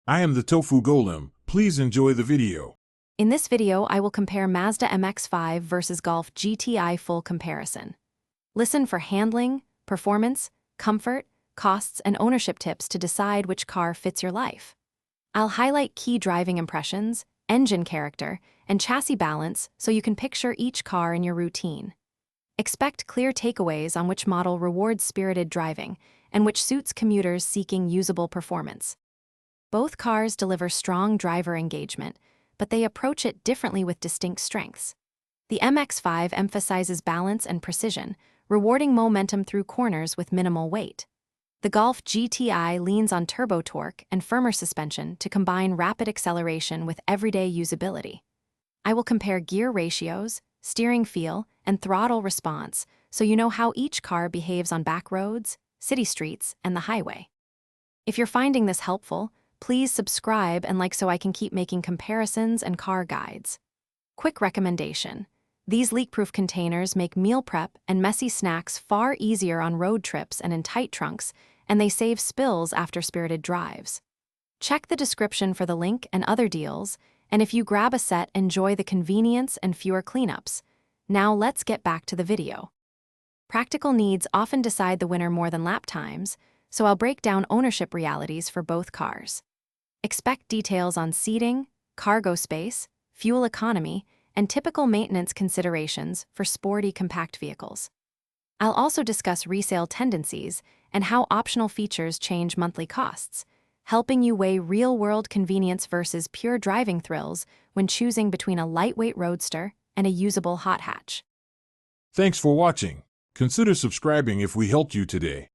I am the Tofu Golem. Please enjoy the video. In this video, I will compare Mazda MX-5 versus Golf GTI full comparison. Listen for handling, performance, comfort, costs, and ownership tips to decide which car fits your life. I'll highlight key driving impressions, engine character, and chassis balance so you can picture each car in your routine. Expect clear takeaways on which model rewards spirited driving and which suits commuters seeking usable performance. Both cars deliver strong driver engagement, but they approach it differently with distinct strengths. The MX-5 emphasizes balance and precision, rewarding momentum through corners with minimal weight. The Golf GTI leans on turbo torque and firmer suspension to combine rapid acceleration with everyday usability. I will compare gear ratios, steering feel, and throttle response so you know how each car behaves on back roads, city streets, and the highway. If you're finding this helpful, please subscribe and like so I can keep making comparisons and car guides. Quick recommendation: these leak-proof containers make meal prep and messy snacks far easier on road trips and in tight trunks, and they save spills after spirited drives. Check the description for the link and other deals, and if you grab a set, enjoy the convenience and fewer cleanups. Now let's get back to the video. Practical needs often decide the winner more than lap times, so I'll break down ownership realities for both cars. Expect details on seating, cargo space, fuel economy, and typical maintenance considerations for sporty compact vehicles. I'll also discuss resale tendencies and how optional features change monthly costs, helping you weigh real-world convenience versus pure driving thrills when choosing between a lightweight roadster and a usable hot hatch. Thanks for watching. Consider subscribing if we helped you today.